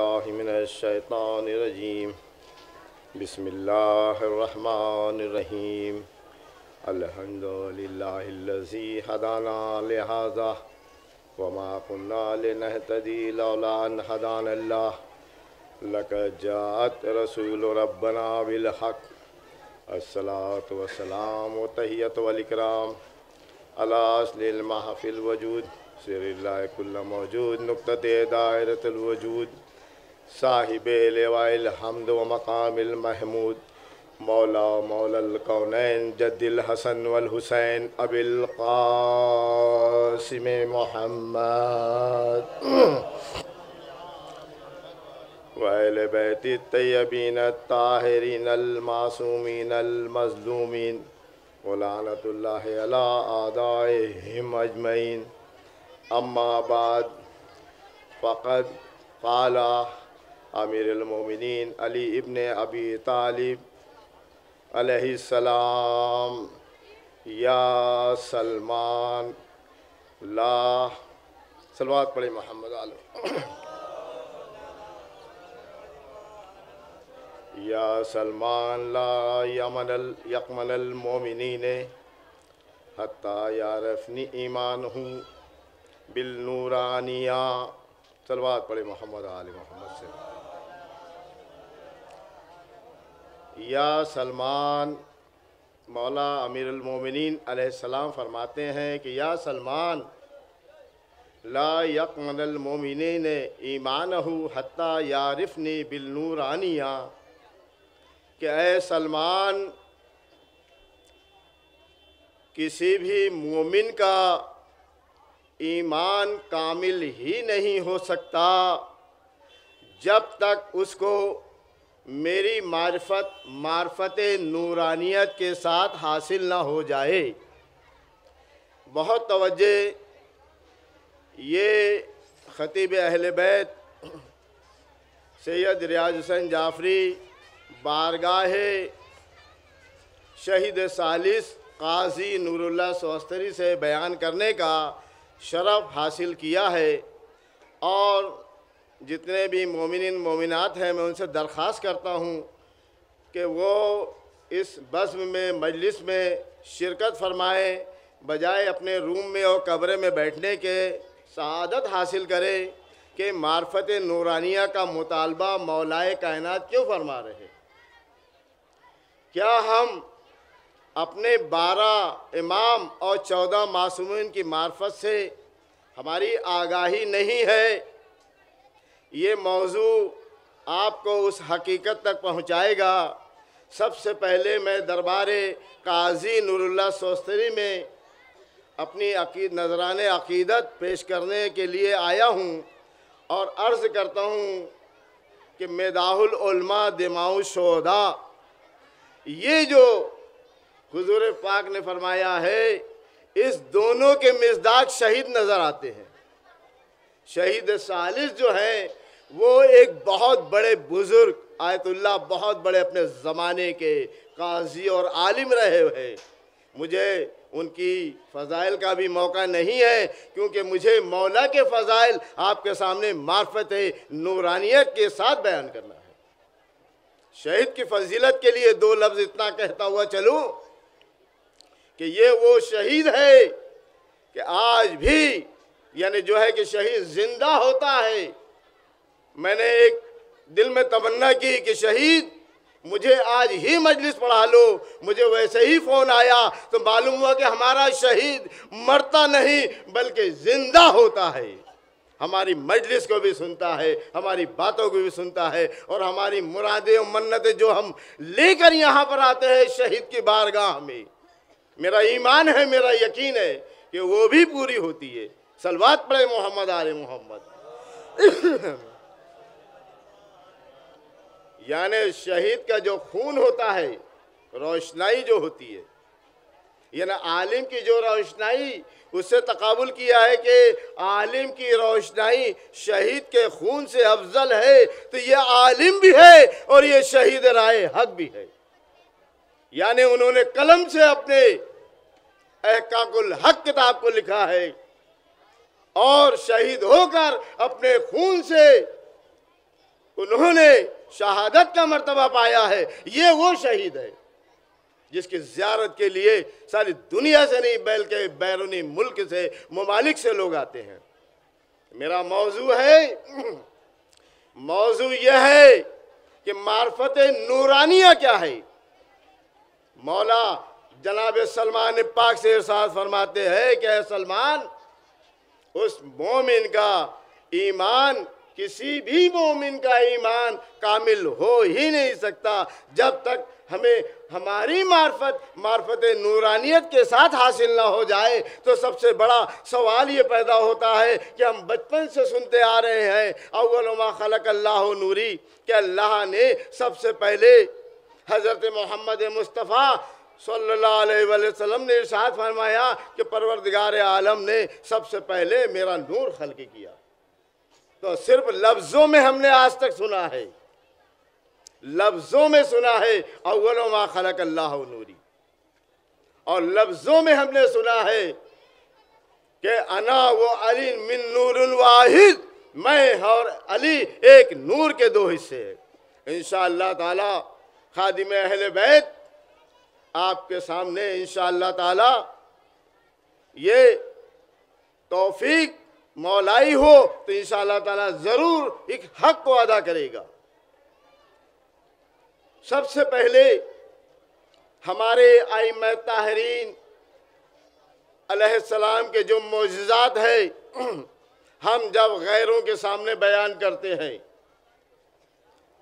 बिल्लाहि मिनश्शैतानिर्रजीम बिस्मिल्लाहिर्रहमानिर्रहीम अल्हम्दुलिल्लाहिल्लज़ी हदाना लिहाज़ा वमा कुन्ना लिनहतदी लौला अन हदानल्लाह लक़द जाअत रसूलु रब्बना बिल हक़ अस्सलातु वस्सलामु व तहियतु वल इकराम अला अस्लिल महफ़िल वजूद सिरिल्लाहि कुल्ल मौजूद नुक़्तते दायरतुल वजूद साहिबे लिवाइल हम्द व मक़ामिल महमूद मौला मौलल कौनैन जद्दिल हसन वल हुसैन अबिल क़ासिम मुहम्मद व अहले बैति तय्यबीन ताहिरीन अल मासूमीन अल मज़लूमीन व लानतुल्लाहि अला आदाइहिम अजमईन अम्मा बाद फ़क़द क़ाला अमीरुल मोमिनीन अली इब्न अबी तालिब अलैहिस्सलाम या सलमान ला सलवात पढ़े मोहम्मद आलो या सलमान ला यकमनल मोमिनीन हत्ता यारफ़नी ईमानहु बिल नूरानिया सलवात पढ़े मोहम्मद आले मोहम्मद से। या सलमान मौला अमीरुल मोमिनीन अलैहिस्सलाम फरमाते हैं कि या सलमान ला यकमनल मोमिनीन ईमानहु हत्ता यारिफ़नी बिल नूरानिया कि ऐ सलमान किसी भी मोमिन का ईमान कामिल ही नहीं हो सकता जब तक उसको मेरी मार्फत नूरानियत के साथ हासिल ना हो जाए। बहुत तवज्जे ये ख़तीब अहले बैत सैयद रियाज हुसैन जाफ़री बारगाह शहीद सालिस काजी नूरुल्लाह सोस्तरी से बयान करने का शरफ़ हासिल किया है और जितने भी मोमिनीन मोमिनात हैं मैं उनसे दरख्वास्त करता हूँ कि वो इस बज़्म में मजलिस में शिरकत फरमाएँ, बजाय अपने रूम में और कब्र में बैठने के सआदत हासिल करें कि मार्फत नूरानिया का मुतालबा मौलाए कायनात क्यों फरमा रहे। क्या हम अपने 12 इमाम और 14 मासूमीन की मार्फत से हमारी आगाही नहीं है। ये मौजू आपको उस हकीकत तक पहुँचाएगा। सबसे पहले मैं दरबारे काजी नूरुल्लाह सोस्तरी में अपनी नजराने अक़ीदत पेश करने के लिए आया हूँ और अर्ज़ करता हूँ कि मेदाहुल उलमा दिमाउ शोदा, ये जो हुज़ूर पाक ने फरमाया है, इस दोनों के मिज़दाक शहीद नज़र आते हैं। शहीद सालिस जो हैं वो एक बहुत बड़े बुज़ुर्ग आयतुल्लाह, बहुत बड़े अपने ज़माने के काजी और आलिम रहे हैं। मुझे उनकी फ़ज़ाइल का भी मौका नहीं है क्योंकि मुझे मौला के फ़ज़ाइल आपके सामने मार्फत नूरानियत के साथ बयान करना है। शहीद की फजीलत के लिए 2 लफ्ज़ इतना कहता हुआ चलूँ कि ये वो शहीद है कि आज भी यानी जो है कि शहीद ज़िंदा होता है। मैंने एक दिल में तमन्ना की कि शहीद मुझे आज ही मजलिस पढ़ा लो, मुझे वैसे ही फ़ोन आया तो मालूम हुआ कि हमारा शहीद मरता नहीं बल्कि ज़िंदा होता है। हमारी मजलिस को भी सुनता है, हमारी बातों को भी सुनता है और हमारी मुरादें और मन्नतें जो हम लेकर यहाँ पर आते हैं शहीद की बारगाह में, मेरा ईमान है, मेरा यकीन है कि वो भी पूरी होती है। सलवात पढ़े मोहम्मद आले मोहम्मद। यानी शहीद का जो खून होता है, रोशनाई जो होती है, यानी आलिम की जो रोशनाई, उससे तकाबुल किया है कि आलिम की रोशनाई शहीद के खून से अफजल है, तो ये आलिम भी है और ये शहीद राय हक भी है। यानी उन्होंने कलम से अपने अहकाकुल हक किताब को लिखा है और शहीद होकर अपने खून से उन्होंने शहादत का मर्तबा पाया है, ये वो शहीद है जिसकी ज़ियारत के लिए सारी दुनिया से नहीं बल्कि बैरूनी मुल्क से, ममालिक से लोग आते हैं। मेरा मौजू है, मौजू यह है कि मार्फत नूरानिया क्या है। मौला जनाब सलमान पाक से इरशाद फरमाते हैं कि ऐ सलमान, उस मोमिन का ईमान, किसी भी मोमिन का ईमान कामिल हो ही नहीं सकता जब तक हमें हमारी मार्फत नूरानियत के साथ हासिल ना हो जाए। तो सबसे बड़ा सवाल ये पैदा होता है कि हम बचपन से सुनते आ रहे हैं, अव्वल मा खलक अल्लाह नूरी, कि अल्लाह ने सबसे पहले हज़रत मोहम्मद मुस्तफ़ा सल्लल्लाहु अलैहि वसल्लम ने इरशाद फरमाया कि परवरदिगार आलम ने सबसे पहले मेरा नूर खल्क़ किया। तो सिर्फ लफ्ज़ों में हमने आज तक सुना है, लफ्ज़ों में सुना है अव्वल मा खलक अल्लाह नूरी, और लफ्ज़ों में हमने सुना है कि अना वो अली मिन नूरुन वाहिद, मैं और अली एक नूर के दो हिस्से हैं। इंशाअल्लाह ताला खादिम अहले बैत आपके सामने इंशाअल्लाह ताला ये तौफीक मौलाई हो तो इंशाअल्लाह ताला ज़रूर एक हक को अदा करेगा। सबसे पहले हमारे आइम्मा ताहरीन अलैहिस्सलाम के जो मोजज़ात है, हम जब गैरों के सामने बयान करते हैं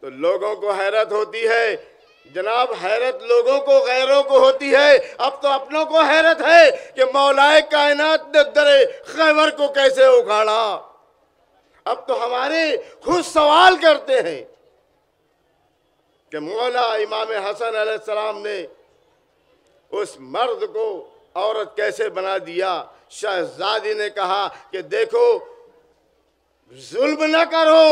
तो लोगों को हैरत होती है। जनाब, हैरत लोगों को गैरों को होती है, अब तो अपनों को हैरत है कि मौलाए कायनात ने दरे खैबर को कैसे उखाड़ा। अब तो हमारे खुद सवाल करते हैं कि मौला इमाम हसन अलैहिस्सलाम ने उस मर्द को औरत कैसे बना दिया। शहजादी ने कहा कि देखो, जुल्म न करो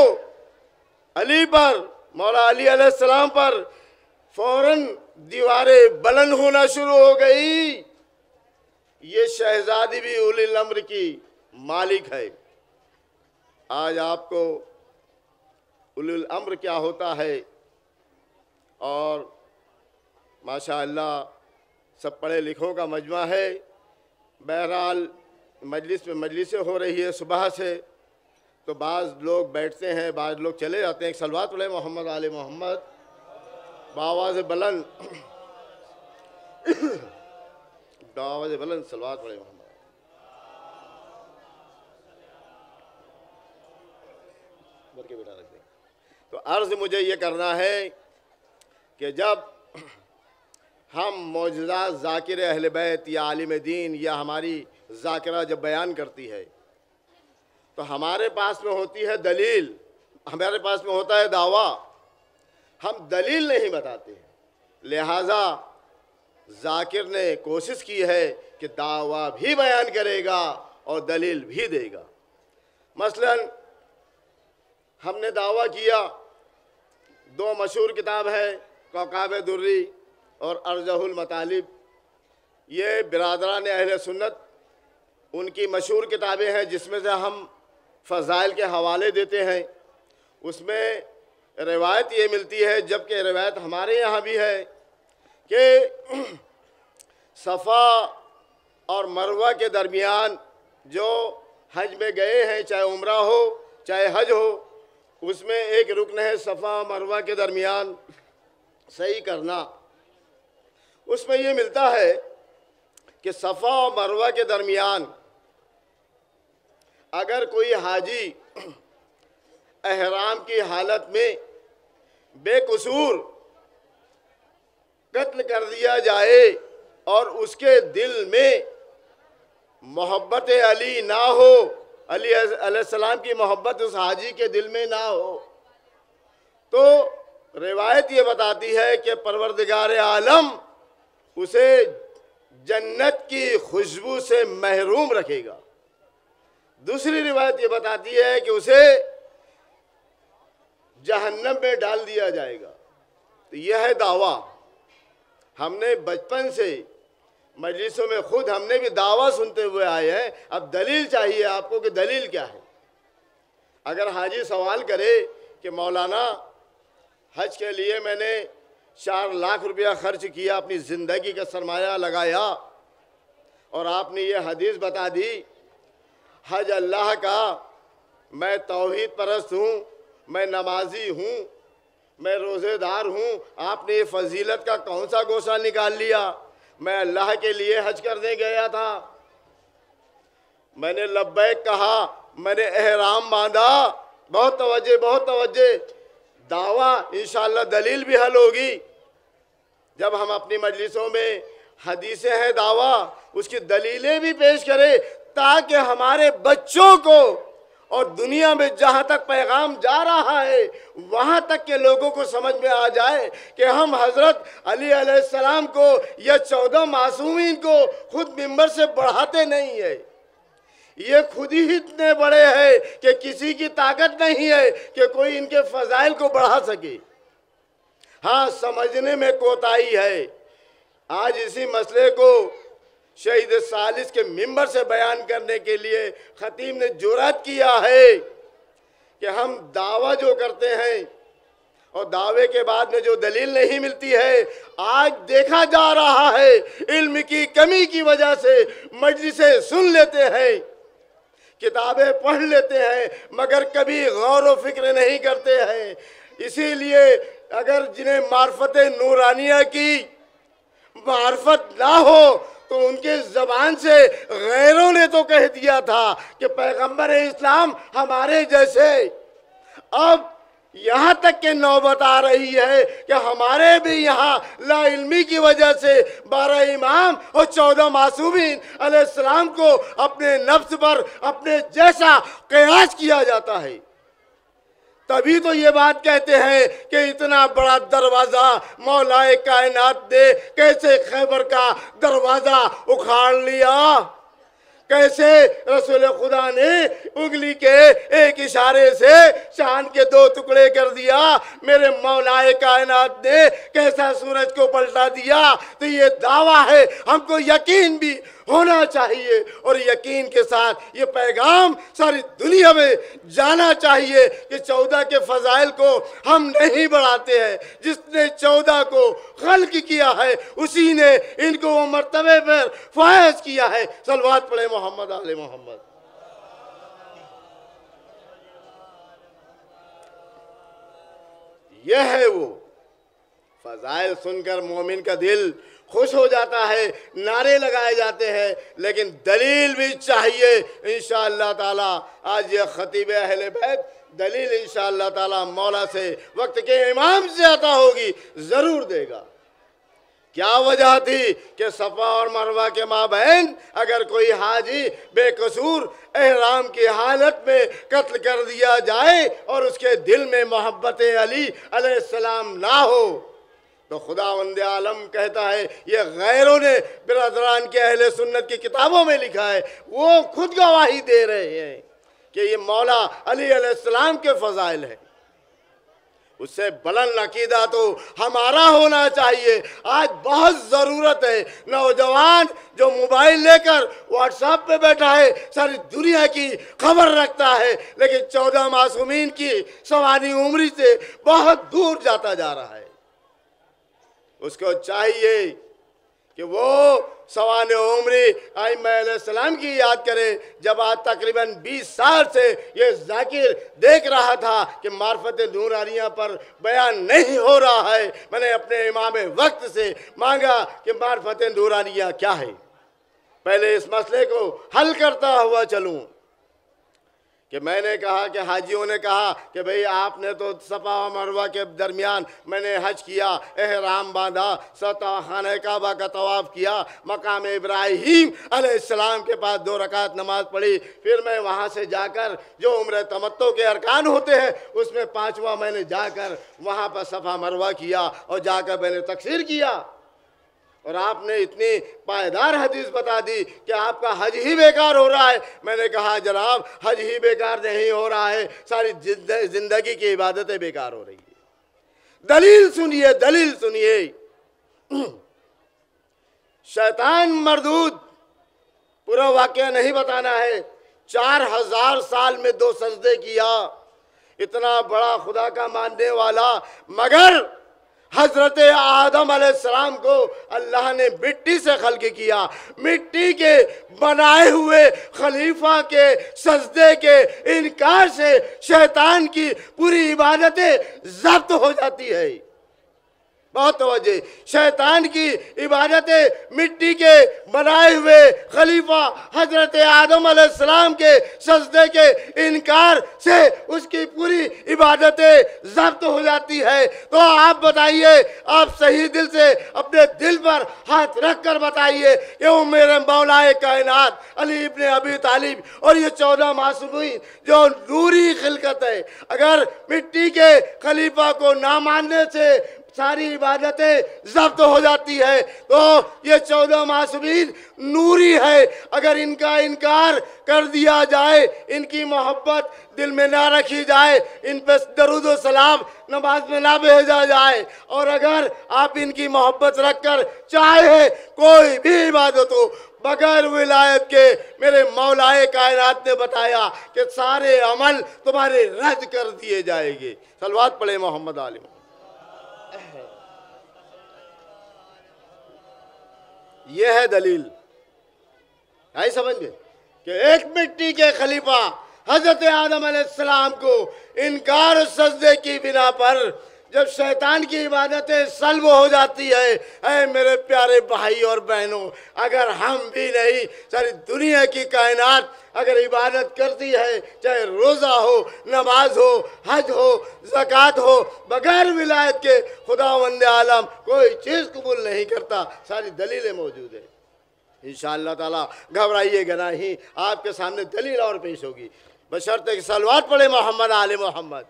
अली पर, मौला अली अलैहिस्सलाम पर। फौरन दीवारें बुलंद होना शुरू हो गई। ये शहजादी भी उलिल अम्र की मालिक है। आज आपको उलिल अम्र क्या होता है, और माशाअल्लाह सब पढ़े लिखों का मजमा है। बहरहाल मजलिस में मजलिसें हो रही है सुबह से, तो बाज़ लोग बैठते हैं, बाज़ लोग चले जाते हैं। एक सलवात पढ़े मोहम्मद आले मोहम्मद बावाज़ बुलंद, बावाज़ बुलंद सलवात पढ़े मोहम्मद। के बेटा रख दें। तो अर्ज़ मुझे ये करना है कि जब हम मौजज़ात ज़ाकिर अहले बैत या आलिम दीन या हमारी ज़ाकिरा जब बयान करती है तो हमारे पास में होती है दलील, हमारे पास में होता है दावा, हम दलील नहीं बताते हैं। लिहाजा ज़ाकिर ने कोशिश की है कि दावा भी बयान करेगा और दलील भी देगा। मसलन हमने दावा किया, दो मशहूर किताब है कौकाब दुर्री और अर्जहुल मतालिब, ये बिरादरान अहले सुन्नत उनकी मशहूर किताबें हैं जिसमें से हम फ़ज़ाइल के हवाले देते हैं। उसमें रिवायत ये मिलती है, जबकि रिवायत हमारे यहाँ भी है, कि सफ़ा और मरवा के दरमियान जो हज में गए हैं, चाहे उम्रा हो चाहे हज हो, उसमें एक रुकन है सफ़ा मरवा के दरमियान सही करना। उसमें ये मिलता है कि सफ़ा और मरवा के दरमियान अगर कोई हाजी एहराम की हालत में बेकसूर कत्ल कर दिया जाए और उसके दिल में मोहब्बत अली ना हो, अली अलैहिस्सलाम की मोहब्बत उस हाजी के दिल में ना हो, तो रिवायत ये बताती है कि परवरदिगार आलम उसे जन्नत की खुशबू से महरूम रखेगा। दूसरी रिवायत ये बताती है कि उसे जहन्नम में डाल दिया जाएगा। तो यह है दावा। हमने बचपन से मजलिसों में खुद हमने भी दावा सुनते हुए आए हैं। अब दलील चाहिए आपको कि दलील क्या है। अगर हाजी सवाल करे कि मौलाना हज के लिए मैंने 4 लाख रुपया खर्च किया, अपनी ज़िंदगी का सरमाया लगाया, और आपने ये हदीस बता दी हज अल्लाह का, मैं तौहीद परस्त हूँ, मैं नमाजी हूँ, मैं रोज़ेदार हूँ, आपने ये फजीलत का कौन सा गोशा निकाल लिया? मैं अल्लाह के लिए हज करने गया था, मैंने लब्बैक कहा, मैंने एहराम बांधा। बहुत तवज्जो, बहुत तवज्जो। दावा इंशाअल्लाह दलील भी हल होगी जब हम अपनी मजलिसों में हदीसें हैं दावा उसकी दलीलें भी पेश करें, ताकि हमारे बच्चों को और दुनिया में जहाँ तक पैगाम जा रहा है वहाँ तक के लोगों को समझ में आ जाए कि हम हज़रत अली अलैहिस्सलाम को या 14 मासूमीन को खुद मिंबर से बढ़ाते नहीं है, ये खुद ही इतने बड़े हैं कि किसी की ताकत नहीं है कि कोई इनके फजाइल को बढ़ा सके। हाँ, समझने में कोताही है। आज इसी मसले को शहीद सालिस के मिंबर से बयान करने के लिए खतीब ने जुर्रत किया है कि हम दावा जो करते हैं और दावे के बाद में जो दलील नहीं मिलती है, आज देखा जा रहा है इल्म की कमी की वजह से मजलिसें सुन लेते हैं, किताबें पढ़ लेते हैं, मगर कभी गौर व फिक्र नहीं करते हैं। इसीलिए अगर जिन्हें मार्फत नूरानिया की मार्फत ना हो तो उनके ज़बान से गैरों ने तो कह दिया था कि पैगंबर इस्लाम हमारे जैसे। अब यहाँ तक के नौबत आ रही है कि हमारे भी यहाँ ला इल्मी की वजह से 12 इमाम और 14 मासूमीन अलैहिस्सलाम को अपने नफ्स पर अपने जैसा क़यास किया जाता है। तभी तो ये बात कहते हैं कि इतना बड़ा दरवाज़ा मौलाए कायनात ने कैसे खैबर का दरवाज़ा उखाड़ लिया, कैसे रसूल खुदा ने उंगली के एक इशारे से चांद के 2 टुकड़े कर दिया, मेरे मौलाए कायनात ने कैसा सूरज को पलटा दिया। तो ये दावा है, हमको यकीन भी होना चाहिए और यकीन के साथ ये पैगाम सारी दुनिया में जाना चाहिए कि 14 के फजाइल को हम नहीं बढ़ाते हैं। जिसने 14 को खल्क किया है उसी ने इनको वो मर्तबे पर फायज किया है। सलवात पढ़े मोहम्मद आले मोहम्मद। यह है वो फजाइल सुनकर मोमिन का दिल खुश हो जाता है, नारे लगाए जाते हैं, लेकिन दलील भी चाहिए। इंशाअल्लाह ताला आज ये खतीब अहले बैत दलील इंशाअल्लाह ताला मौला से वक्त के इमाम से अता होगी, ज़रूर देगा। क्या वजह थी कि सफ़ा और मरवा के माबैन अगर कोई हाजी बेकसूर एहराम की हालत में कत्ल कर दिया जाए और उसके दिल में मोहब्बत अली अलैहिस्सलाम ना हो तो खुदावंद आलम कहता है, ये गैरों ने बिरादरान के अहले सुन्नत की किताबों में लिखा है, वो खुद गवाही दे रहे हैं कि ये मौला अली अलैहिस्सलाम के फ़ज़ाइल हैं। उससे बुलंद अकीदा तो हमारा होना चाहिए। आज बहुत ज़रूरत है, नौजवान जो मोबाइल लेकर व्हाट्सएप पे बैठा है सारी दुनिया की खबर रखता है, लेकिन 14 मासूमीन की सवानी उम्री से बहुत दूर जाता जा रहा है। उसको चाहिए कि वो सवाने उम्री आइम्मा अलैहिस्सलाम की याद करे। जब आज तकरीबन 20 साल से ये जाकिर देख रहा था कि मार्फत नूरानिया पर बयान नहीं हो रहा है, मैंने अपने इमाम वक्त से मांगा कि मार्फत नूरानिया क्या है, पहले इस मसले को हल करता हुआ चलूँ। कि मैंने कहा कि हाजियों ने कहा कि भाई आपने तो सफ़ा और मरवा के दरमियान मैंने हज किया, एहराम बांधा, सता खाने काबा का तवाफ़ किया, मकाम इब्राहीम अलैहिस्सलाम के पास 2 रकात नमाज पढ़ी, फिर मैं वहाँ से जाकर जो उम्र तमत्तो के अरकान होते हैं उसमें 5वां मैंने जाकर वहाँ पर सफ़ा मरवा किया और जाकर मैंने तकसीर किया। और आपने इतनी पायदार हदीस बता दी कि आपका हज ही बेकार हो रहा है। मैंने कहा जनाब हज ही बेकार नहीं हो रहा है, सारी जिंदगी की इबादतें बेकार हो रही है। दलील सुनिए, दलील सुनिए। शैतान मरदूद, पूरा वाकया नहीं बताना है। 4000 साल में 2 सजदे किया, इतना बड़ा खुदा का मानने वाला, मगर हजरत आदम अलैहिस्सलाम को अल्लाह ने मिट्टी से खल्क किया। मिट्टी के बनाए हुए खलीफा के सजदे के इनकार से शैतान की पूरी इबादतें ज़ब्त हो जाती है। बहुत तवज्जो, शैतान की इबादतें मिट्टी के बनाए हुए खलीफा हजरत आदम अलैहिस्सलाम के सजदे के इनकार से उसकी पूरी इबादतें ज़ब्त हो जाती है। तो आप बताइए, आप सही दिल से अपने दिल पर हाथ रख कर बताइए कि वो मेरे मौलाए कायनात अली इब्ने अबी तालिब और ये 14 मासूमीन जो नूरी खिलकत है, अगर मिट्टी के खलीफा को ना मानने से सारी इबादतें ज़ब्त हो जाती है, तो ये 14 मासूमीन नूरी है। अगर इनका इनकार कर दिया जाए, इनकी मोहब्बत दिल में ना रखी जाए, इन पर दरूद व सलाम नमाज में ना भेजा जाए, और अगर आप इनकी मोहब्बत रखकर चाहे कोई भी इबादत हो बगैर विलायत के, मेरे मौलाए कायनात ने बताया कि सारे अमल तुम्हारे रद्द कर दिए जाएंगे। सलवात पढ़े मोहम्मद आलिम। यह है दलील, आई समझ में, कि एक मिट्टी के खलीफा हजरत आदम अलैहिस्सलाम को इनकार सजदे की बिना पर जब शैतान की इबादतें सल्ब हो जाती है, ऐ मेरे प्यारे भाई और बहनों, अगर हम भी नहीं सारी दुनिया की कायनात अगर इबादत करती है, चाहे रोज़ा हो, नमाज हो, हज हो, ज़कात हो, बगैर विलायत के खुदावंद आलम कोई चीज़ कबूल नहीं करता। सारी दलीलें मौजूद है। इंशाअल्लाह ताला घबराइएगा नहीं, आपके सामने दलील और पेश होगी, बशर्ते कि सलवात पढ़े मोहम्मद आले मोहम्मद।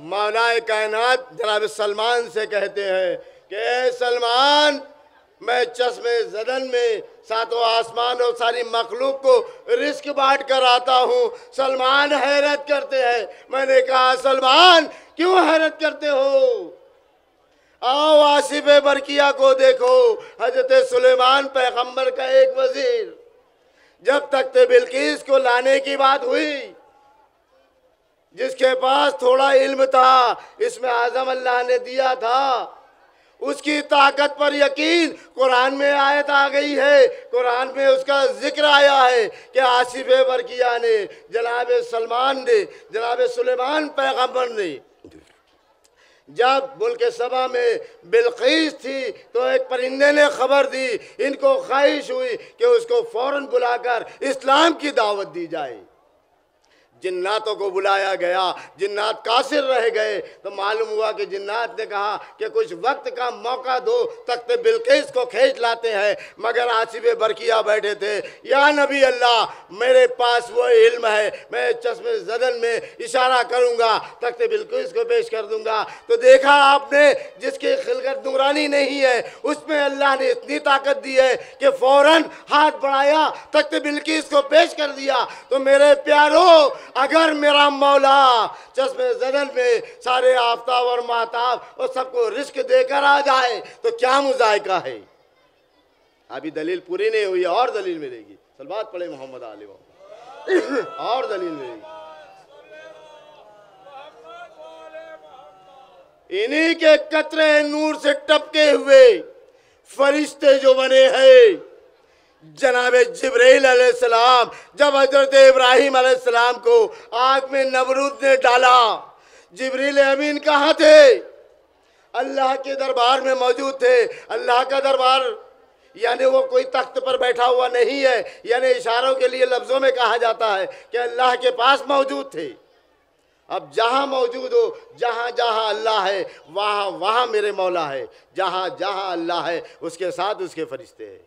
मौलाए कायनात जनाब सलमान से कहते हैं कि ए सलमान, मैं चश्मे ज़दन में सातों आसमान और सारी मखलूक को रिस्क बांट कर आता हूँ। सलमान हैरत करते हैं। मैंने कहा सलमान क्यों हैरत करते हो? आओ आसिफ बरकिया को देखो, हजरत सुलेमान पैगंबर का एक वजीर, जब तख्त बिल्किस को लाने की बात हुई, जिसके पास थोड़ा इल्म था, इसमें आज़म अल्लाह ने दिया था, उसकी ताकत पर यकीन कुरान में आयत आ गई है, कुरान में उसका जिक्र आया है कि आसिफ बरकिया ने, जनाब सलमान ने, जनाब सुलेमान पैगंबर ने जब मुल्क सबा में बिल्किस थी तो एक परिंदे ने खबर दी, इनको ख्वाहिश हुई कि उसको फौरन बुलाकर इस्लाम की दावत दी जाए। जिन्नातों को बुलाया गया, जिन्नात कासिर रह गए, तो मालूम हुआ कि जिन्नात ने कहा कि कुछ वक्त का मौका दो, तख्त बिल्किस को खींच लाते हैं। मगर आसिफ बरकिया बैठे थे, या नबी अल्लाह मेरे पास वो इल्म है, मैं चश्मे ज़दन में इशारा करूँगा, तख्त बिल्किस को पेश कर दूँगा। तो देखा आपने, जिसकी खिलकत नूरानी नहीं है उसमें अल्लाह ने इतनी ताकत दी है कि फ़ौरन हाथ बढ़ाया, तख्त बिल्किस को पेश कर दिया। तो मेरे प्यारों, अगर मेरा मौला चश्मे ज़दन में सारे आफ्ताब और महताब और सबको रिस्क देकर आ जाए तो क्या मुज़ायका है? अभी दलील पूरी नहीं हुई, और दलील मिलेगी। सलवात पढ़े मोहम्मद आले मोहम्मद। और दलील मिलेगी। इन्हीं के कतरे नूर से टपके हुए फरिश्ते जो बने हैं, जनाब जिब्रील अलैहिस्सलाम, जब हजरत इब्राहिम अलैहिस्सलाम को आग में नमरूद ने डाला, जिब्रील अमीन कहाँ थे? अल्लाह के दरबार में मौजूद थे। अल्लाह का दरबार यानी वो कोई तख्त पर बैठा हुआ नहीं है, यानी इशारों के लिए लफ्ज़ों में कहा जाता है कि अल्लाह के पास मौजूद थे। अब जहाँ मौजूद हो, जहाँ जहाँ अल्लाह है वहाँ वहाँ मेरे मौला है, जहाँ जहाँ अल्लाह है उसके साथ उसके फरिश्ते हैं।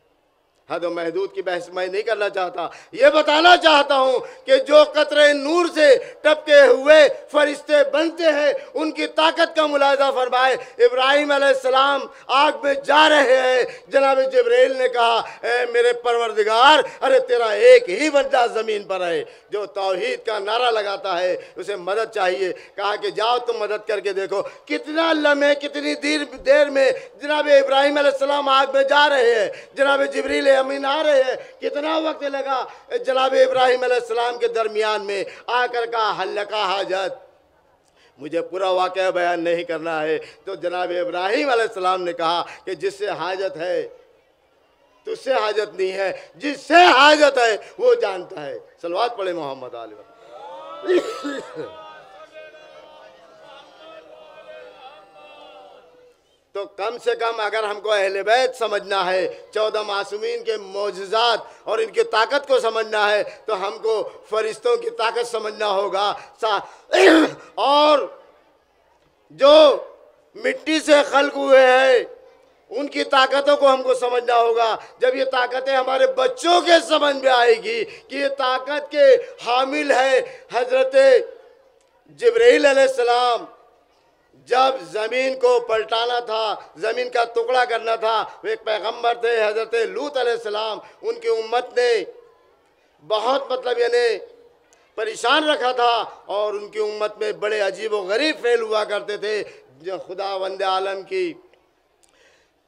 हद व महदूद की बहस मैं नहीं करना चाहता, ये बताना चाहता हूँ कि जो कतरे नूर से टपके हुए फरिश्ते बनते हैं उनकी ताकत का मुलाहिजा फरमाए। इब्राहिम अलैहिस्सलाम आग में जा रहे हैं, जनाब जिब्रील ने कहा ए मेरे परवरदिगार, अरे तेरा एक ही बंदा ज़मीन पर है जो तौहीद का नारा लगाता है, उसे मदद चाहिए। कहा कि जाओ तुम मदद करके देखो। कितना लम्हे, कितनी देर में जनाब इब्राहिम अलैहिस्सलाम आग में जा रहे हैं, जनाब जिब्रील अमीन आ रहे हैं। कितना वक्त लगा जनाब इब्राहिम अलैहिस्सलाम के दरमियान में आकर का हल्का हाजत। मुझे पूरा वाक़या बयान नहीं करना है। तो जनाब इब्राहिम अलैहिस्सलाम ने कहा कि जिससे हाजत है तुझसे हाजत नहीं है, जिससे हाजत है वो जानता है। सलवात पढ़े मोहम्मद आले। तो कम से कम अगर हमको अहले बैत समझना है, 14 मासूमीन के मौजज़ात और इनकी ताकत को समझना है, तो हमको फरिश्तों की ताकत समझना होगा। और जो मिट्टी से खल्क हुए हैं उनकी ताकतों को हमको समझना होगा। जब ये ताकतें हमारे बच्चों के समझ में आएगी कि ये ताकत के हामिल है हज़रत जिब्रील अलैहिस्सलाम, जब ज़मीन को पलटाना था, ज़मीन का टुकड़ा करना था, वो एक पैगंबर थे हज़रत लूत अलैहिस्सलाम। उनकी उम्मत ने बहुत मतलब यानी परेशान रखा था और उनकी उम्मत में बड़े अजीब व गरीब फ़ेल हुआ करते थे। जो खुदावंद आलम की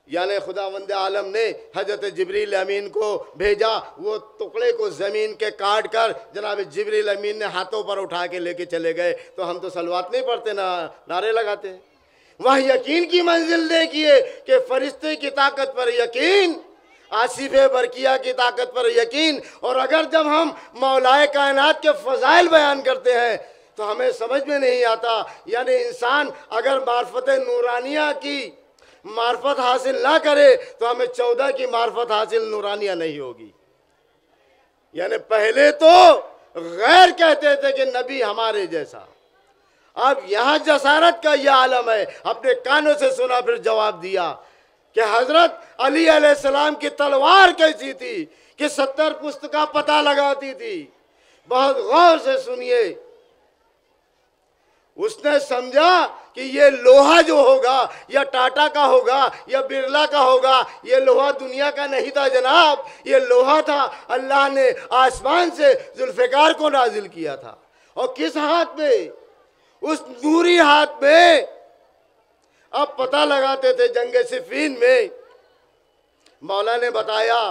यानी खुदावंद आलम ने हज़रत जिब्रील अमीन को भेजा। वो टुकड़े को ज़मीन के काट कर जनाब जिब्रील अमीन ने हाथों पर उठा के लेके चले गए। तो हम तो सलवात नहीं पढ़ते ना नारे लगाते हैं। वह यकीन की मंजिल देखिए कि फरिश्ते की ताकत पर यकीन, आसिफ बरकिया की ताकत पर यकीन। और अगर जब हम मौलाए कायनात के फ़ज़ाइल बयान करते हैं तो हमें समझ में नहीं आता, यानी इंसान अगर मार्फत नूरानिया की मार्फत हासिल ना करे तो हमें 14 की मार्फत हासिल नूरानिया नहीं होगी। यानी पहले तो गैर कहते थे कि नबी हमारे जैसा, अब यहाँ जसारत का यह आलम है। अपने कानों से सुना फिर जवाब दिया कि हजरत अली अलैहिस्सलाम की तलवार कैसी थी कि 70 पुस्त का पता लगाती थी। बहुत गौर से सुनिए। उसने समझा कि ये लोहा जो होगा या टाटा का होगा या बिरला का होगा, ये लोहा दुनिया का नहीं था जनाब, ये लोहा था अल्लाह ने आसमान से जुल्फ़िकार को नाजिल किया था। और किस हाथ में? उस नूरी हाथ में। अब पता लगाते थे जंग सिफ़ीन में। मौला ने बताया,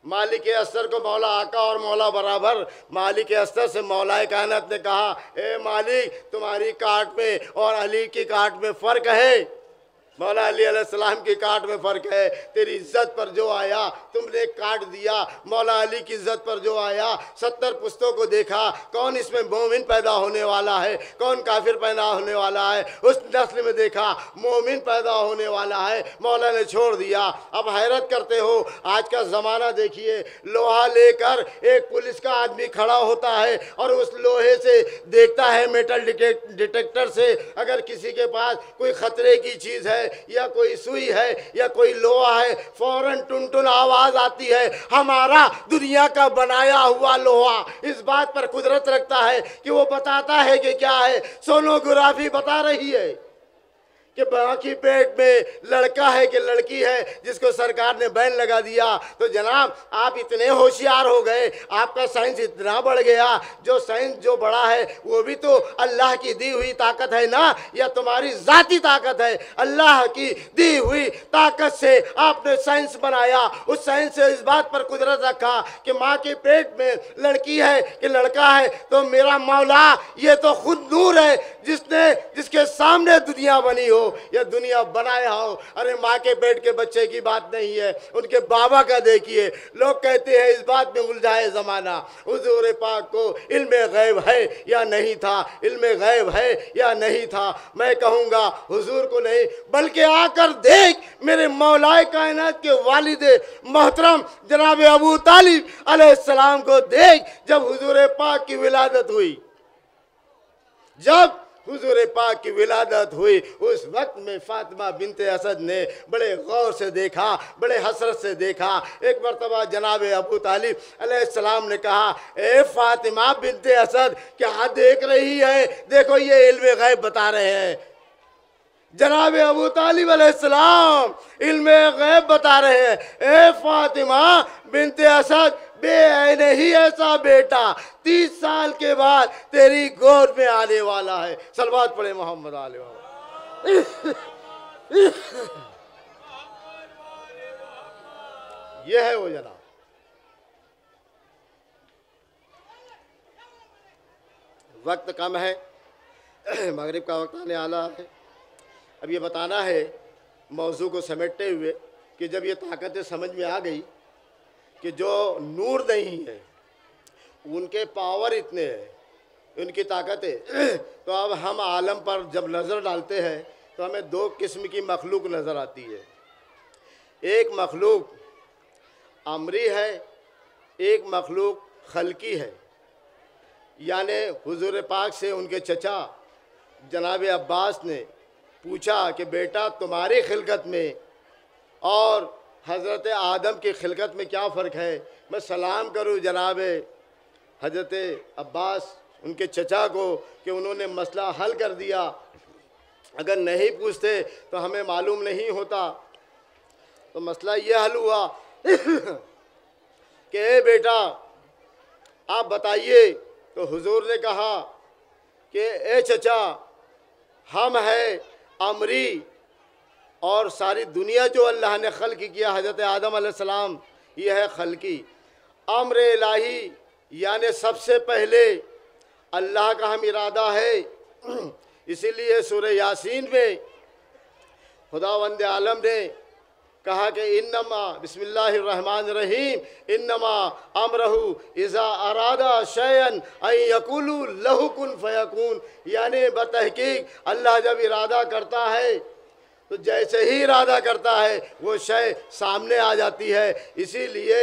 मालिक अस्तर को मौला आका और मौला बराबर। मालिक अस्तर से मौलाए कायनात ने कहा, ए मालिक तुम्हारी काट में और अली की काट में फ़र्क है। मौला अली अलैहिस्सलाम की काट में फ़र्क है। तेरी इज्जत पर जो आया तुमने काट दिया। मौला अली की इज्जत पर जो आया 70 पुस्तों को देखा, कौन इसमें मोमिन पैदा होने वाला है, कौन काफिर पैदा होने वाला है। उस नस्ल में देखा मोमिन पैदा होने वाला है, मौला ने छोड़ दिया। अब हैरत करते हो, आज का ज़माना देखिए, लोहा लेकर एक पुलिस का आदमी खड़ा होता है और उस लोहे से देखता है मेटल डिटेक्टर से, अगर किसी के पास कोई ख़तरे की चीज़ है या कोई सुई है या कोई लोहा है, फौरन टुन आवाज आती है। हमारा दुनिया का बनाया हुआ लोहा इस बात पर कुदरत रखता है कि वो बताता है कि क्या है। सोनोग्राफी बता रही है कि बाकी पेट में लड़का है कि लड़की है, जिसको सरकार ने बैन लगा दिया। तो जनाब आप इतने होशियार हो गए, आपका साइंस इतना बढ़ गया। जो साइंस जो बड़ा है वो भी तो अल्लाह की दी हुई ताकत है ना, या तुम्हारी ज़ाती ताकत है? अल्लाह की दी हुई ताकत से आपने साइंस बनाया। उस साइंस से इस बात पर कुदरत रखा कि माँ के पेट में लड़की है कि लड़का है। तो मेरा मौला ये तो खुद नूर है जिसके सामने दुनिया बनी हो या दुनिया बनाया हो। अरे माँ के पेट के बच्चे की बात नहीं है, उनके बाबा का देखिए। लोग कहते हैं इस बात में उलझाए ज़माना, हुजूर पाक को इल्म गैब है या नहीं था, इल्म गैब है या नहीं था। मैं कहूँगा हुजूर को नहीं, बल्कि आकर देख मेरे मौलाए कायनात के वालिद मोहतरम जनाब अबू तालिब अलैहिस्सलाम को देख। जब हुजूर पाक की विलादत हुई, जब हुजूर पाक की विलादत हुई, उस वक्त में फातिमा बिनते असद ने बड़े गौर से देखा, बड़े हसरत से देखा। एक मरतबा जनाब अबू तालिब अलैहिस्सलाम ने कहा, ए फातिमा बिनते असद क्या देख रही है? देखो ये इल्म गैब बता रहे हैं। जनाब अबू तालिब अलैहिस्सलाम इल्म गैब बता रहे हैं। ए फातिमा बिनते असद, बे नहीं ऐसा बेटा 30 साल के बाद तेरी गोद में आने वाला है। सलवात पढ़े मोहम्मद आले। ये है वो जनाब। वक्त कम है, मगरिब का वक्त आने वाला है। अब ये बताना है मौजू को समेटते हुए कि जब ये ताकतें समझ में आ गई कि जो नूर नहीं है उनके पावर इतने हैं, उनकी ताकतें, तो अब हम आलम पर जब नज़र डालते हैं तो हमें दो किस्म की मखलूक नज़र आती है। एक मखलूक अमरी है, एक मखलूक खलकी है। यानी हुजूर पाक से उनके चचा जनाब अब्बास ने पूछा कि बेटा तुम्हारी खिलकत में और हज़रत आदम की खिलकत में क्या फ़र्क है? मैं सलाम करूं जनाब हज़रत अब्बास उनके चचा को कि उन्होंने मसला हल कर दिया। अगर नहीं पूछते तो हमें मालूम नहीं होता। तो मसला ये हल हुआ कि ए बेटा आप बताइए। तो हुजूर ने कहा कि ए चचा, हम है अमरी और सारी दुनिया जो अल्लाह ने खल्क किया हज़रत आदम अलैहिस्सलाम, ये है खल्की। अम्र इलाही यानी सबसे पहले अल्लाह का हम इरादा है। इसीलिए सूरह यासीन में खुदावंद आलम ने कहा कि इन्नमा बिस्मिल्लाहिर्रहमानिर्रहीम इन्नमा अमरहु इज़ा अरादा शयअन अन यक़ूलु लहु कुन फयकून। यानी बतहकीक अल्लाह जब इरादा करता है तो जैसे ही इरादा करता है वो शय सामने आ जाती है। इसीलिए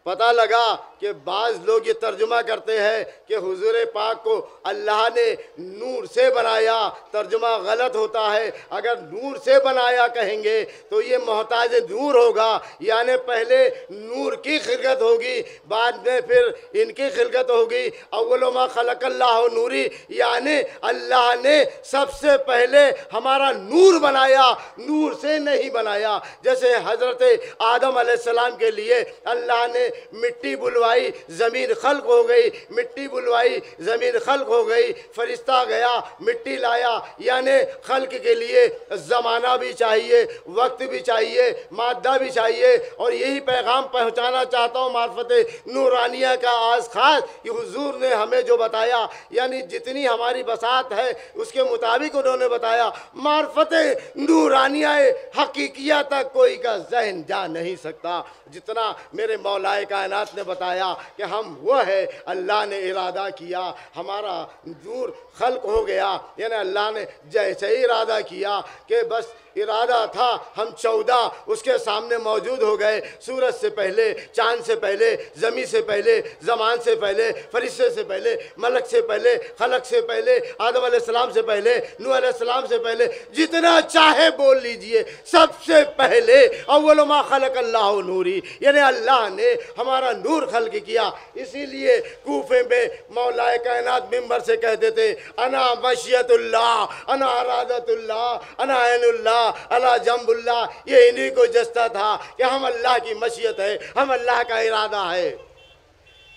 पता लगा कि बाज़ लोग ये तर्जुमा करते हैं कि हुजूर पाक को अल्लाह ने नूर से बनाया। तर्जुमा गलत होता है। अगर नूर से बनाया कहेंगे तो ये मोहताज नूर होगा, यानी पहले नूर की खिलकत होगी, बाद में फिर इनकी खिलकत होगी। अव्वलु मा खलक़ल्लाहु नूरी, यानी अल्लाह ने सबसे पहले हमारा नूर बनाया, नूर से नहीं बनाया। जैसे हज़रत आदम अलैहिस्सलाम के लिए अल्लाह ने मिट्टी बुलवाई, ज़मीन खल्क हो गई, मिट्टी बुलवाई, ज़मीन खल्क हो गई। फरिश्ता गया, मिट्टी लाया। यानी खल्क के लिए ज़माना भी चाहिए, वक्त भी चाहिए, मादा भी चाहिए। और यही पैगाम पहुँचाना चाहता हूँ मार्फत नूरानिया का आज ख़ास कि हुजूर ने हमें जो बताया, यानी जितनी हमारी बसात है उसके मुताबिक उन्होंने बताया। मार्फत नूरानिया हकीकिया तक कोई का जहन जा नहीं सकता जितना मेरे मौलाए कायनात ने बताया कि हम वो है। अल्लाह ने इरादा किया, हमारा नूर खल्क हो गया। यानी अल्लाह ने जैसे ही इरादा किया कि बस इरादा था हम 14 उसके सामने मौजूद हो गए। सूरज से पहले, चांद से पहले, ज़मीन से पहले, ज़मान से पहले, फरिश्ते से पहले, मलक से पहले, खलक से पहले, आदम अलैहिस्सलाम से पहले, नूह अलैहिस्सलाम से पहले, जितना चाहे बोल लीजिए। सबसे पहले अव्वलु मा खलक़ल्लाहु नूरी, यानी अल्लाह ने हमारा नूर खल्क किया। इसीलिए कूफे में मौलाए कायनात मिंबर से कहते थे अना मशियतुल्लाह, अना अरादतुल्लाह, अना ऐनुल्लाह, अला जम्बुल्लाह। ये इन्हीं को जस्ता था कि हम अल्लाह की मशीयत है, हम अल्लाह का इरादा है।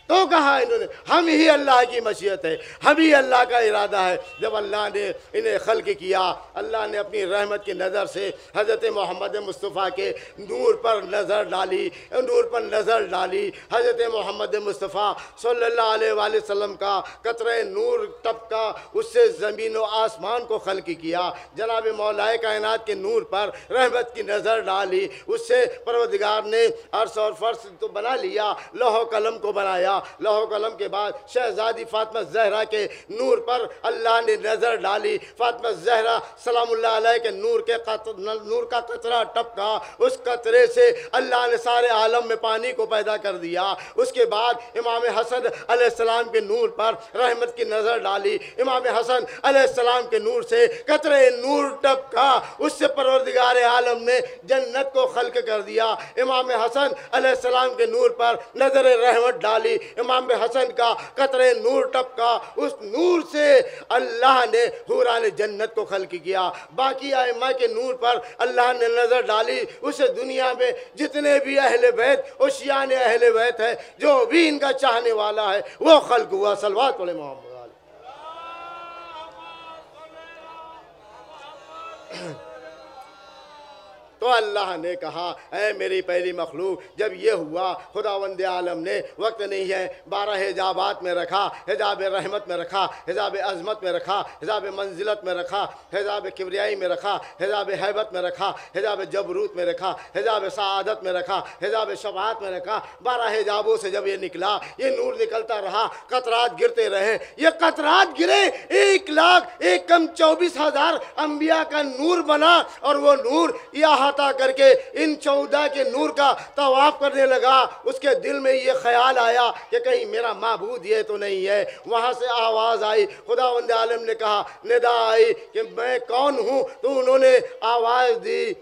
तो कहा इन्होंने हम ही अल्लाह की मशीयत है, हम ही अल्लाह का इरादा है। जब अल्लाह ने इन्हें खल्क किया, अल्लाह ने अपनी रहमत की नज़र से हज़रत मोहम्मद मुस्तफ़ा के नूर पर नज़र डाली, नूर पर नज़र डाली। हज़रत मोहम्मद मुस्तफ़ा सल्लल्लाहु अलैहि वसल्लम का कतरे नूर टपका, उससे ज़मीन व आसमान को खल्क किया। जनाब मौलाए कायनात के नूर पर रहमत की नज़र डाली, उससे परवरदिगार ने अर्श और फर्श तो बना लिया, लौह कलम को बनाया। लौह कलम के बाद शहजादी फातिमा ज़हरा के नूर पर अल्लाह ने नज़र डाली। फातिमा ज़हरा सलामुल्लाह अलैहा के नूर का कतरा टपका, उस कतरे से अल्लाह ने सारे आलम में पानी को पैदा कर दिया। उसके बाद इमाम हसन अलैहिस्सलाम के नूर पर रहमत की नज़र डाली। इमाम हसन अलैहिस्सलाम के नूर से कतरे नूर टपका, उससे परवरदिगार आलम ने जन्नत को खल्क कर दिया। इमाम हसन अलैहिस्सलाम के नूर पर नज़र रहमत डाली। इमाम हसन का कतरे नूर टपका, उस नूर से अल्लाह ने हुरान जन्नत को खल्क किया। बाकी आइम्मा के नूर पर अल्लाह ने नज़र डाली, उसे दुनिया में जितने भी अहले बैत और शियाने अहले बैत है, जो भी इनका चाहने वाला है, वो खल्क हुआ। सलवात पढ़े मोहम्मद। तो अल्लाह ने कहा, ऐ मेरी पहली मखलूक, जब ये हुआ खुदावंद आलम ने वक्त नहीं है 12 हिजाबात में रखा, हिजाब रहमत में रखा, हिजाब अज़मत में रखा, हिजाब मंजिलत में रखा, हिजाब किबरियाई में रखा, हिजाब हैबत में रखा, हिजाब जबरूत में रखा, हिजाब सआदत में रखा, हिजाब शफाअत में रखा। 12 हिजाबों से जब ये निकला, ये नूर निकलता रहा, कतरात गिरते रहे। ये कतरात गिरे, 1,24,000 अंबिया का नूर बना और वो नूर इहाता करके इन 14 के नूर का तवाफ करने लगा। उसके दिल में ये ख्याल आया कि कहीं मेरा माबूद ये तो नहीं है। वहाँ से आवाज़ आई, खुदावंद आलम ने कहा, निदा आई कि मैं कौन हूँ। तो उन्होंने आवाज़ दी,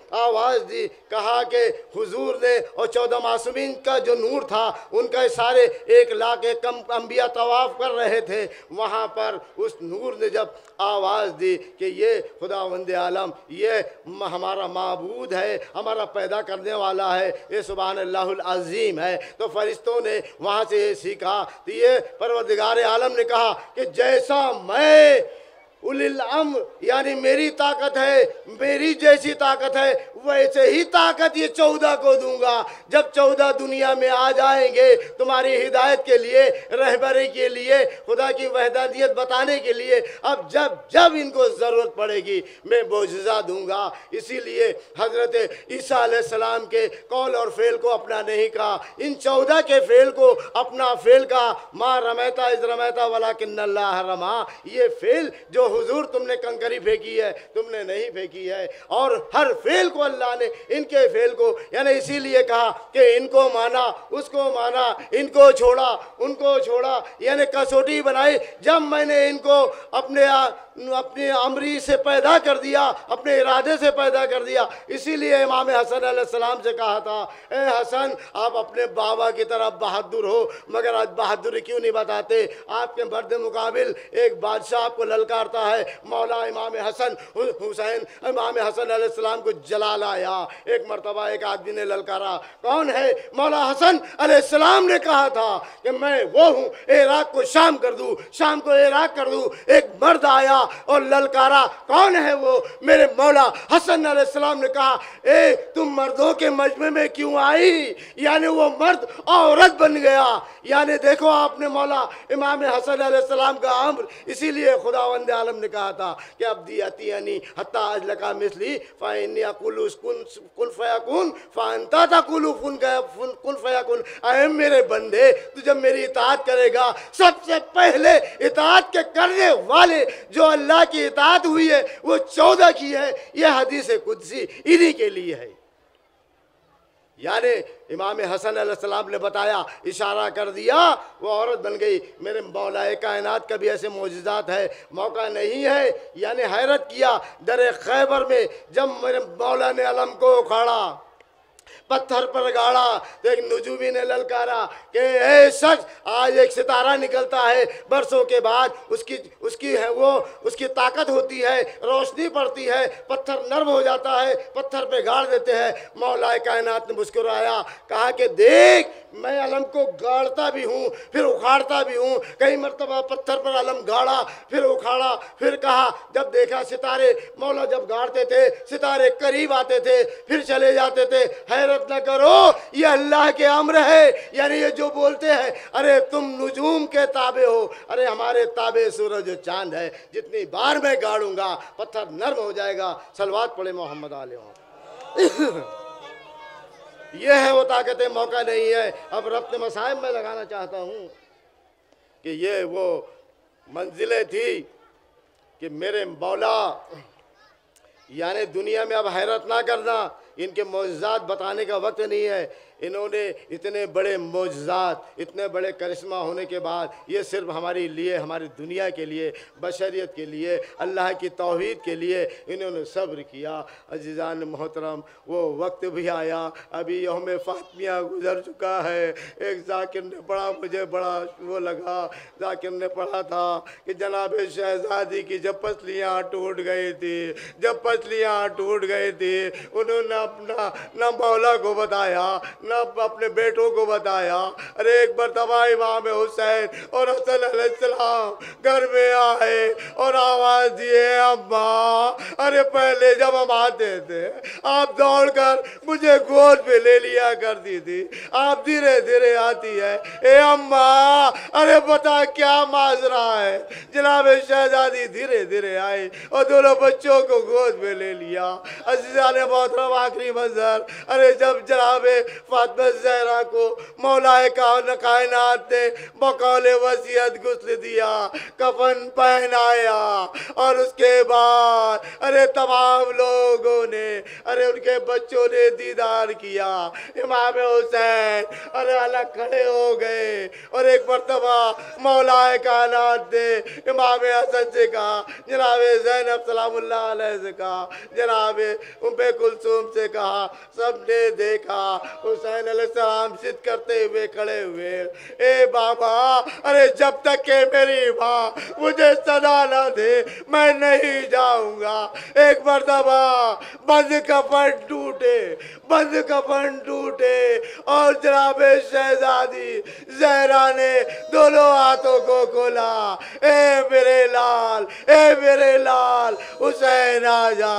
कहा कि हुजूर ने और 14 मासूमीन का जो नूर था उनका सारे 1,00,000 कम अंबिया तवाफ़ कर रहे थे। वहाँ पर उस नूर ने जब आवाज़ दी कि ये खुदावंद आलम, ये हमारा माबूद है, हमारा पैदा करने वाला है, ये सुभान अल्लाहुल अज़ीम है। तो फरिश्तों ने वहाँ से ये सीखा। तो ये परवरदिगार आलम ने कहा कि जैसा मैं उलिल अम्र यानी मेरी ताकत है, मेरी जैसी ताकत है, वैसे ही ताकत ये 14 को दूंगा। जब 14 दुनिया में आ जाएंगे तुम्हारी हिदायत के लिए, रहबरी के लिए, खुदा की वहदानियत बताने के लिए, अब जब जब इनको ज़रूरत पड़ेगी मैं मोजज़ा दूंगा। इसीलिए हज़रत ईसा अलैहिस्सलाम के कौल और फ़ेल को अपना नहीं कहा, इन 14 के फ़ेल को अपना फ़ेल का। माँ रमैता इज़ रमैता वलाकिन्नल्लाह रमा, ये फ़ेल जो हुजूर तुमने कंकरी फेंकी है, तुमने नहीं फेंकी है। और हर फेल को अल्लाह ने इनके फेल को, यानी इसीलिए कहा कि इनको माना, उसको माना, इनको छोड़ा, उनको छोड़ा, यानी कसौटी बनाई। जब मैंने इनको अपने अमरी से पैदा कर दिया, अपने इरादे से पैदा कर दिया। इसीलिए इमाम हसन अलैहिस्सलाम से कहा था, ए हसन आप अपने बाबा की तरफ बहादुर हो, मगर आज बहादुरी क्यों नहीं बताते? आपके मर्द मुकाबिल एक बादशाह आपको ललकारता है। मौला इमाम हसन हुसैन इमाम हसन अलैहिस्सलाम को जलाल आया। एक मरतबा एक आदमी ने ललकारा, कौन है? मौला हसन अलैहिस्सलाम ने कहा था कि मैं वो हूँ, इराक को शाम कर दूँ, शाम को इराक कर दूँ। एक मर्द आया और ललकारा, कौन है वो? मेरे मौला हसन अलैहिस्सलाम ने कहा, ए तुम मर्दों के मजमे में क्यों आई? यानी वो मर्द औरत बन गया। यानी देखो आपने मौला इमाम हसन अलैहिस्सलाम का अम्र। इसीलिए खुदावंद आलम ने कहा था कि अब दियाती हत्ता अजलका मिसली फ़ाइन्नी अक़ुलु कुन फ़यकुन फ़अंता तक़ुलु कुन फ़यकुन। ऐ मेरे बंदे, तू जब मेरी इताअत करेगा, सबसे पहले इताअत के करने वाले जो अल्लाह की इताअत हुई है वो 14 की है। यह हदीस कुदसी इन्हीं के लिए है। यानी इमाम हसन अलैहिस्सलाम ने बताया, इशारा कर दिया, वो औरत बन गई। मेरे मौलाए कायनात का भी ऐसे मोजज़ात है, मौका नहीं है। यानी हैरत किया दर खैबर में, जब मेरे मौला ने अलम को उखाड़ा, पत्थर पर गाड़ा, तो एक नुजूमी ने ललकारा कि ए शख्स, आज एक सितारा निकलता है, बरसों के बाद उसकी ताकत होती है, रोशनी पड़ती है, पत्थर नर्म हो जाता है, पत्थर पे गाड़ देते हैं। मौलाए कायनात ने मुस्कुराया, कहा कि देख मैं अलम को गाड़ता भी हूँ फिर उखाड़ता भी हूँ। कई मरतबा पत्थर पर अलम गाड़ा, फिर उखाड़ा, फिर कहा जब देखा सितारे, मौला जब गाड़ते थे सितारे करीब आते थे, फिर चले जाते थे। हैरत न करो, ये अल्लाह के अम्र है। यानी ये जो बोलते हैं, अरे तुम नुजूम के ताबे हो, अरे हमारे ताबे सूरज चांद है, जितनी बार मैं गाड़ूंगा पत्थर नर्म हो जाएगा। सलवात पढ़े मोहम्मद आले। यह है वो ताकत, मौका नहीं है। अब रब्त मसाइब में लगाना चाहता हूँ कि ये वो मंजिलें थी कि मेरे मौला, यानी दुनिया में अब हैरत ना करना, इनके मौजज़ात बताने का वक्त नहीं है। इन्होंने इतने बड़े मौजज़ात, इतने बड़े करिश्मा होने के बाद, ये सिर्फ हमारे लिए, हमारी दुनिया के लिए, बशरियत के लिए, अल्लाह की तौहीद के लिए इन्होंने सब्र किया। अज़ीज़ान मोहतरम, वो वक्त भी आया, अभी यौम फ़ातिमा गुज़र चुका है। एक ज़ाकिर ने पढ़ा, मुझे बड़ा वो लगा, ज़ाकिर ने पढ़ा था कि जनाब शहज़ादी की जब पसलियाँ टूट गई थी, जब पसलियाँ टूट गई थी, उन्होंने अपना न मौला को बताया, न अपने बेटों को बताया। अरे एक मरतबा इमाम हुसैन और हसन अलैहिस्सलाम घर में आए और आवाज दिए, अम्मा। अरे पहले जब हम आते थे आप दौड़कर मुझे गोद में ले लिया करती थी, आप धीरे धीरे आती है। ए अम्मा, अरे बता क्या माजरा है। जनाब शहजादी धीरे धीरे आए और दोनों बच्चों को गोद में ले लिया। अजीजा ने मोहतरम आखिरी मंजर, अरे जब जनाब फातिमा ज़हरा को मौलाए कायनात ने बकौले वसीयत गुस्ल दिया, कफन पहनाया और उसके बाद अरे तमाम लोगों ने, अरे उनके बच्चों ने दीदार किया। इमाम हुसैन अरे अलग खड़े हो गए और एक मरतबा मौलाए कायनात ने इमाम हसन से कहा, जनाब ज़ैनब सलामुल्लाह अलैह से कहा, जनाब उम्मे कुलसूम से कहा। सबने देखा हुसैन अलैहिस्सलाम जिद करते हुए खड़े हुए। ए बाबा, अरे जब तक के मेरी माँ मुझे सदा न दे मैं नहीं जाऊंगा। एक मरतबा बंद कफन टूटे, बंद कफन टूटे और जनाब शहजादी ज़हरा ने दोनों हाथों को खोला। ए मेरे लाल, ए मेरे लाल, हुसैन आजा।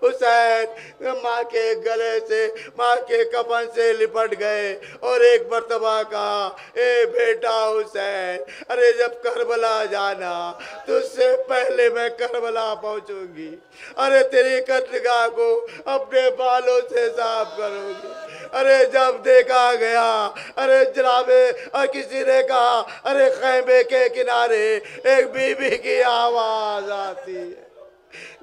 हुसैन माँ के गले से, माँ के कफन से लिपट गए और एक मरतबा कहा, ए बेटा हुसैन, अरे जब करबला जाना तो उससे पहले मैं करबला पहुंचूंगी। अरे तेरी कत्लगाह को अपने बालों से साफ करूंगी। अरे जब देखा गया, अरे जनाबे किसी ने कहा, अरे खैमे के किनारे एक बीबी की आवाज आती है।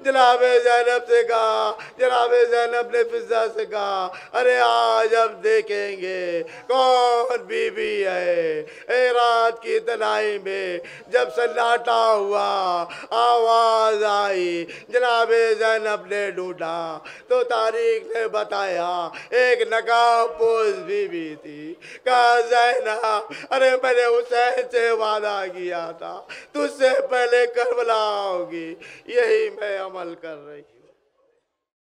जनाब ज़ैनब से कहा, जनाब ज़ैनब ने फिजा से कहा, अरे आज अब देखेंगे कौन बीबी है। ए रात की तनाई में जब सन्नाटा हुआ, आवाज आई, जनाब ज़ैनब ने ढूंढा तो तारीख ने बताया एक नकाबपोश बीबी थी। कहा, ज़ैनब, अरे मैंने हुसैन से वादा किया था तुझसे पहले करबला होगी, यही मैं अमल कर रही हूँ।